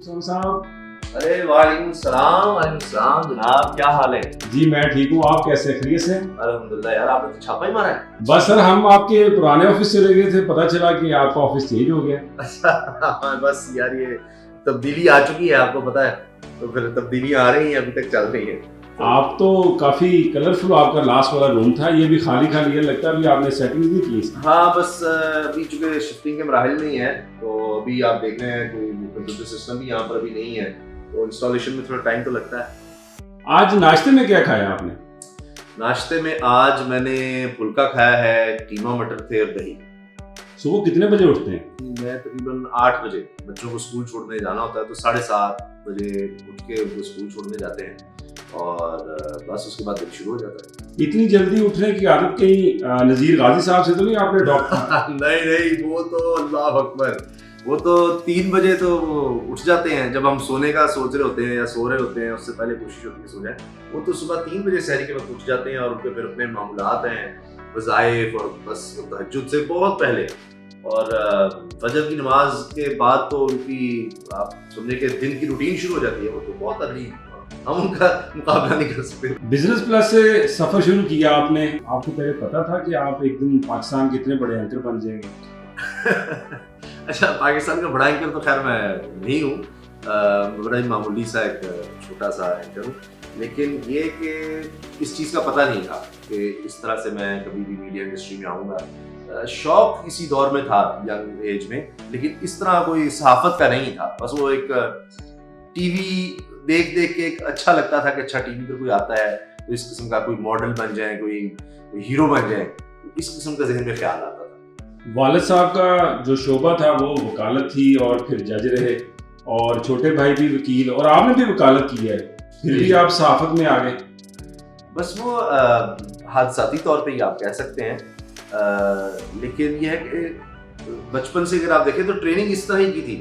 صاحب ارے وعلیکم السلام جناب، کیا حال ہے؟ جی میں ٹھیک ہوں، آپ کیسے؟ خیریت سے؟ الحمدللہ یار، آپ نے تو چھاپا ہی مارا ہے۔ بس سر ہم آپ کے پرانے آفس چلے گئے تھے، پتہ چلا کہ آپ کا آفس چینج ہو گیا۔ اچھا بس یار یہ تبدیلی آ چکی ہے، آپ کو پتا ہے، تو پھر تبدیلیاں آ رہی ہیں، ابھی تک چل رہی ہیں۔ آپ تو کافی کلرفل آپ کا لاسٹ والا روم تھا، یہ بھی خالی خالی ہے، لگتا ہے ابھی آپ نے سیٹنگ نہیں کی اس کی۔ ہاں بس ابھی چونکہ شفٹنگ کے مراحل نہیں ہے، تو ابھی آپ دیکھ رہے ہیں کوئی کمپیوٹر سسٹم بھی یہاں پر ابھی نہیں ہے، تو انسٹالیشن میں تھوڑا ٹائم تو لگتا ہے۔ آج ناشتے میں کیا کھایا آپ نے؟ ناشتے میں آج میں نے پھلکا کھایا ہے، قیمہ مٹر تھے اور دہی۔ صبح کتنے بجے اٹھتے ہیں؟ میں تقریباً 8 بجے، بچوں کو اسکول چھوڑنے جانا ہوتا ہے تو 7:30 بجے اٹھ کے ان کو اسکول چھوڑنے جاتے ہیں، اور بس اس کے بعد دن شروع ہو جاتا ہے۔ اتنی جلدی اٹھنے کی عادت کہیں نذیر غازی صاحب سے تو نہیں آپ نے ڈاکٹر؟ نہیں، وہ تو اللہ اکبر، وہ تو 3 بجے تو اٹھ جاتے ہیں، جب ہم سونے کا سوچ رہے ہوتے ہیں یا سو رہے ہوتے ہیں، اس سے پہلے کوشش ہوتی ہے سو جائیں۔ وہ تو صبح 3 بجے سحری کے وقت اٹھ جاتے ہیں، اور ان کے پھر اپنے معمولات ہیں، وظائف، اور بس تہجد سے بہت پہلے اور فجر کی نماز کے بعد تو ان کی آپ سمجھے کہ دن کی روٹین شروع ہو جاتی ہے۔ وہ تو بہت ارلی، ہم ان کا مقابلہ نہیں کر سکتے۔ بزنس پلس سے سفر شروع کیا آپ نے، آپ کو پہلے پتا تھا کہ آپ ایک دن پاکستان کے اتنے بڑے اینکر بن جائیں گے؟ اچھا، پاکستان کا بڑا اینکر تو خیر میں نہیں ہوں، بڑا ہی معمولی سا ایک چھوٹا سا اینکر ہوں، لیکن یہ کہ اس چیز کا پتہ نہیں تھا کہ اس طرح سے میں کبھی بھی میڈیا انڈسٹری میں آؤں گا۔ شوق اسی دور میں تھا، ینگ ایج میں، لیکن اس طرح کوئی صحافت کا نہیں تھا۔ بس وہ ایک ٹی وی دیکھ کے ایک اچھا لگتا تھا کہ اچھا ٹی وی پر کوئی آتا ہے تو اس قسم کا کوئی ماڈل بن جائے، کوئی ہیرو بن جائے، اس قسم کا ذہن میں خیال آتا تھا۔ والد صاحب کا جو شعبہ تھا وہ وکالت تھی، اور پھر جج رہے، اور چھوٹے بھائی بھی وکیل، اور آپ نے بھی وکالت کی ہے، پھر بھی آپ صحافت میں آ گئے۔ بس وہ حادثاتی طور پہ ہی آپ کہہ سکتے ہیں، لیکن یہ ہے کہ بچپن سے اگر آپ دیکھیں تو ٹریننگ اس طرح ہی کی تھی۔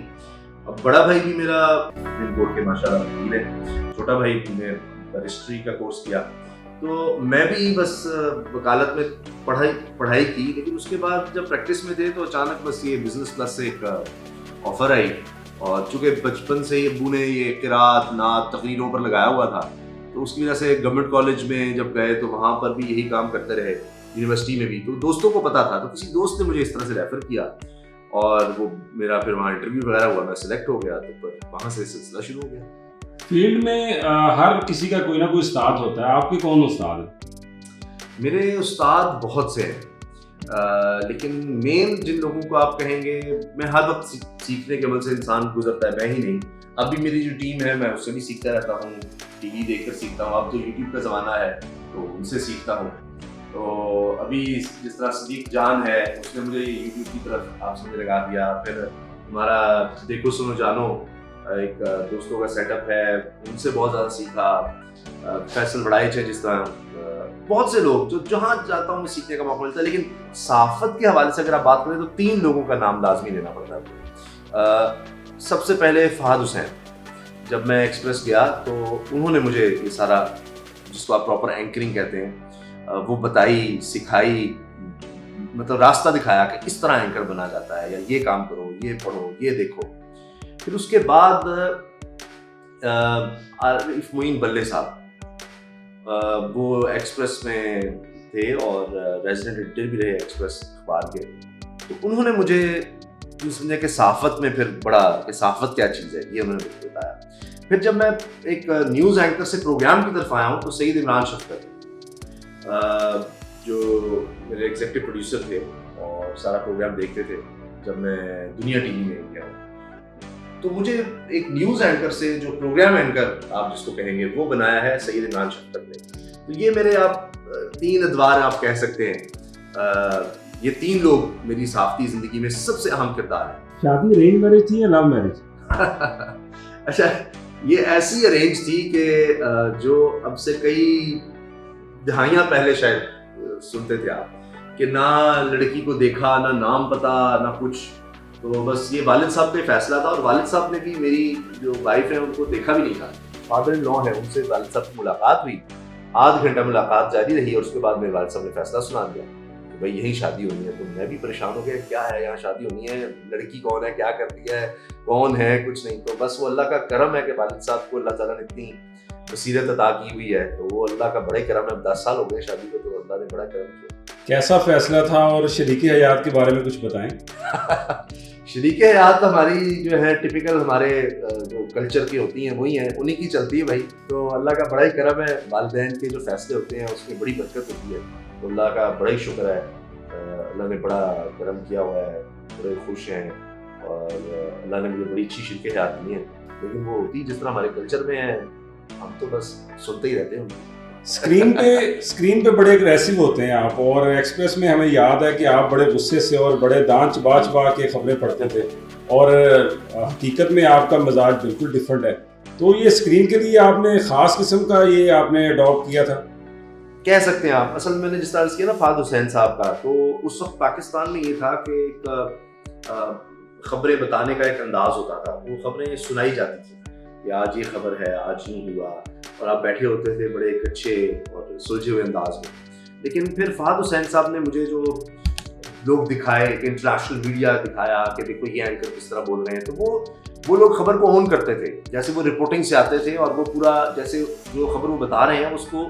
اب بڑا بھائی بھی میرا سپریم کورٹ کے ماشاءاللہ وکیل ہے، چھوٹا بھائی نے رجسٹری کا کورس کیا، تو میں بھی بس وکالت میں پڑھائی کی، لیکن اس کے بعد جب پریکٹس میں تھے تو اچانک بس یہ بزنس پلس سے ایک آفر آئی، اور چونکہ بچپن سے ابو نے یہ قرات نعت تقریروں پر لگایا ہوا تھا، تو اس کی وجہ سے گورنمنٹ کالج میں جب گئے تو وہاں پر بھی یہی کام کرتے رہے، یونیورسٹی میں بھی تو دوستوں کو پتا تھا، تو کسی دوست نے مجھے اس طرح سے ریفر کیا، اور وہ میرا پھر وہاں انٹرویو وغیرہ ہوا، میں سلیکٹ ہو گیا، تو پھر وہاں سے سلسلہ شروع ہو گیا۔ فیلڈ میں ہر کسی کا کوئی نہ کوئی استاد ہوتا ہے، آپ کے کون استاد ہیں؟ میرے استاد بہت سے ہیں، لیکن مین جن لوگوں کو آپ کہیں گے، میں ہر وقت سیکھنے کے عمل سے انسان گزرتا ہے، میں ہی نہیں، اب بھی میری جو ٹیم ہے میں اس سے بھی سیکھتا رہتا ہوں، ٹی وی دیکھ کر سیکھتا ہوں، اب تو یوٹیوب کا زمانہ ہے تو ان سے سیکھتا ہوں۔ تو ابھی جس طرح صدیق جان ہے، اس نے مجھے یوٹیوب کی طرف آپ سمجھے لگا دیا، پھر ہمارا دیکھو سنو جانو ایک دوستوں کا سیٹ اپ ہے، ان سے بہت زیادہ سیکھا، فیصل بڑائچ ہے، جس طرح بہت سے لوگ جو جہاں جاتا ہوں میں سیکھنے کا موقع ملتا ہے۔ لیکن صحافت کے حوالے سے اگر آپ بات کریں تو 3 لوگوں کا نام لازمی لینا پڑتا ہے۔ سب سے پہلے فہد حسین، جب میں ایکسپریس گیا تو انہوں نے مجھے یہ سارا، جس کو آپ پراپر اینکرنگ کہتے ہیں، وہ بتائی، سکھائی، مطلب راستہ دکھایا کہ اس طرح اینکر بنا جاتا ہے، یا یہ کام کرو، یہ پڑھو، یہ دیکھو۔ پھر اس کے بعد عارف معین بلے صاحب، وہ ایکسپریس میں تھے اور ریزیڈنٹ ایڈیٹر بھی رہے ایکسپریس اخبار کے، تو انہوں نے مجھے سمجھا کہ صحافت میں پھر بڑا کہ صحافت کیا چیز ہے، یہ انہوں نے مجھے بتایا۔ پھر جب میں ایک نیوز اینکر سے پروگرام کی طرف آیا ہوں تو سید عمران شفقت، جو میرے ایگزیکٹو پروڈیوسر تھے اور سارا پروگرام دیکھتے تھے جب میں دنیا ٹی وی میں گیا ہوں، تو مجھے ایک نیوز اینکر سے جو پروگرام اینکر آپ جس کو کہیں گے وہ بنایا ہے سید عمران شفقت نے۔ تو یہ میرے آپ 3 ادوار آپ کہہ سکتے ہیں، یہ 3 لوگ میری صحافتی زندگی میں سب سے اہم کردار ہیں۔ شادی ارینج میرج تھی یا لو میرج؟ اچھا، یہ ایسی ارینج تھی کہ جو اب سے کئی دہائیاں پہلے شاید سنتے تھے آپ، کہ نہ لڑکی کو دیکھا، نہ نام پتا، نہ کچھ، تو بس یہ والد صاحب کا فیصلہ تھا، اور والد صاحب نے بھی میری جو وائف ہے ان کو دیکھا بھی نہیں تھا، فادر ان لا ہے، ان سے والد صاحب کی ملاقات ہوئی، آدھ گھنٹہ ملاقات جاری رہی، اور اس کے بعد میرے والد صاحب نے فیصلہ سنا دیا کہ بھائی یہیں شادی ہونی ہے۔ تو میں بھی پریشان ہو گیا، کیا ہے یہاں شادی ہونی ہے، لڑکی کون ہے، کیا کرتی ہے، کون ہے کچھ نہیں. تو بس وہ اللہ کا کرم ہے کہ والد صاحب کو اللہ تعالیٰ نے اتنی بصیرت عطا کی ہوئی ہے, تو وہ اللہ کا بڑا ہی کرم ہے. 10 سال ہو گئے شادی کو, تو اللہ نے بڑا کرم کیا. کیسا فیصلہ تھا, اور شریک حیات کے بارے میں کچھ بتائیں. شریک حیات ہماری جو ہے ٹپیکل ہمارے جو کلچر کی ہوتی ہیں وہی ہیں, انہیں کی چلتی ہے بھائی. تو اللہ کا بڑا ہی کرم ہے, والدین کے جو فیصلے ہوتے ہیں اس میں بڑی برکت ہوتی ہے. تو اللہ کا بڑا ہی شکر ہے, اللہ نے بڑا کرم کیا ہوا ہے, بڑے خوش ہیں, اور اللہ نے مجھے بڑی اچھی شریک حیات دی ہیں. لیکن وہ ہوتی جس طرح ہمارے کلچر میں ہے, ہم تو بس سنتے ہی رہتے ہیں. اسکرین پہ بڑے اگریسو ہوتے ہیں آپ, اور ایکسپریس میں ہمیں یاد ہے کہ آپ بڑے غصے سے اور بڑے دانت چبا چبا کے خبریں پڑھتے تھے, اور حقیقت میں آپ کا مزاج بالکل ڈفرینٹ ہے. تو یہ اسکرین کے لیے آپ نے خاص قسم کا یہ آپ نے اڈاپٹ کیا تھا, کہہ سکتے ہیں آپ. اصل میں نے جس طرح کیا نا فہد حسین صاحب کا, تو اس وقت پاکستان میں یہ تھا کہ ایک خبریں بتانے کا ایک انداز ہوتا تھا. وہ خبریں سنائی جاتی تھیں کہ آج یہ خبر ہے, آج نہیں ہوا, اور آپ بیٹھے ہوتے تھے بڑے ایک اچھے اور سلجھے ہوئے انداز میں. لیکن پھر فہد حسین صاحب نے مجھے جو لوگ دکھائے کہ انٹرنیشنل میڈیا دکھایا کہ دیکھو یہ اینکر کس طرح بول رہے ہیں, تو وہ لوگ خبر کو اون کرتے تھے. جیسے وہ رپورٹنگ سے آتے تھے اور وہ پورا جیسے جو خبر وہ بتا رہے ہیں اس کو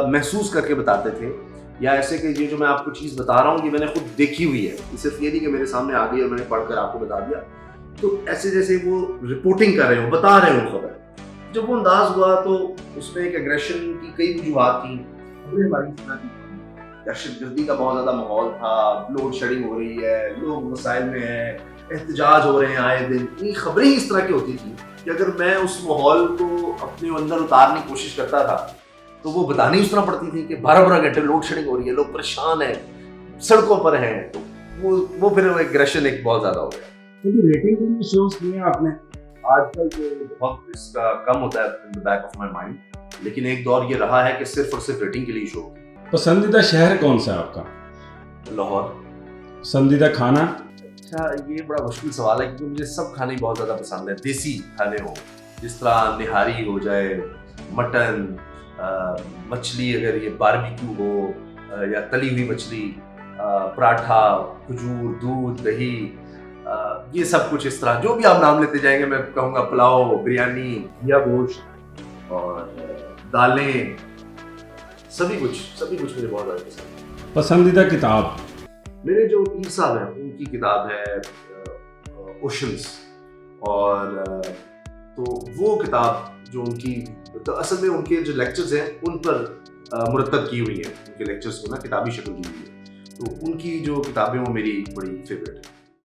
محسوس کر کے بتاتے تھے, یا ایسے کہ یہ جو میں آپ کو چیز بتا رہا ہوں یہ میں نے خود دیکھی ہوئی ہے, یہ صرف یہ نہیں کہ میرے سامنے آ گئی اور میں نے پڑھ کر آپ کو بتا دیا. تو ایسے جیسے وہ رپورٹنگ کر رہے ہوں, بتا رہے ہوں خبر. جب وہ انداز ہوا تو اس میں ایک ایگریشن کی کئی وجوہات تھیں. دہشت گردی کا بہت زیادہ ماحول تھا, لوڈ شیڈنگ ہو رہی ہے, لوگ مسائل میں ہیں, احتجاج ہو رہے ہیں آئے دن. یہ خبریں ہی اس طرح کی ہوتی تھیں کہ اگر میں اس ماحول کو اپنے اندر اتارنے کی کوشش کرتا تھا تو وہ بتانی اس طرح پڑتی تھی کہ 12 گھنٹے لوڈ شیڈنگ ہو رہی ہے, لوگ پریشان ہیں, سڑکوں پر ہیں. تو وہ پھر ایگریشن ایک بہت زیادہ ہو گیا. ریٹنگ بھی شوز کیے آپ نے. آج کل تو بہت اس کا کم ہوتا ہے in the back of my mind, لیکن ایک دور یہ رہا ہے کہ صرف اور صرف ریٹنگ کے لیے شو. پسندیدہ شہر کون سا ہے آپ کا؟ لاہور. پسندیدہ کھانا؟ اچھا یہ بڑا مشکل سوال ہے کیونکہ مجھے سب کھانے بہت زیادہ پسند ہے. دیسی کھانے ہوں, جس طرح نہاری ہو جائے, مٹن, مچھلی اگر یہ باربیکیو ہو, یا تلی ہوئی مچھلی, پراٹھا, کھجور, دودھ, دہی, یہ سب کچھ اس طرح جو بھی آپ نام لیتے جائیں گے میں کہوں گا. پلاؤ, بریانی, یا گوشت اور دالیں, سبھی کچھ مجھے بہت زیادہ پسند ہے. پسندیدہ کتاب؟ میرے جو پیر صاحب ہیں ان کی کتاب ہے اوشنز, اور تو وہ کتاب جو ان کی اصل میں ان کے جو لیکچرز ہیں ان پر مرتب کی ہوئی ہیں. ان کے لیکچرز کو نا کتابی شکل دی ہوئی ہے, تو ان کی جو کتابیں وہ میری بڑی فیوریٹ ہیں.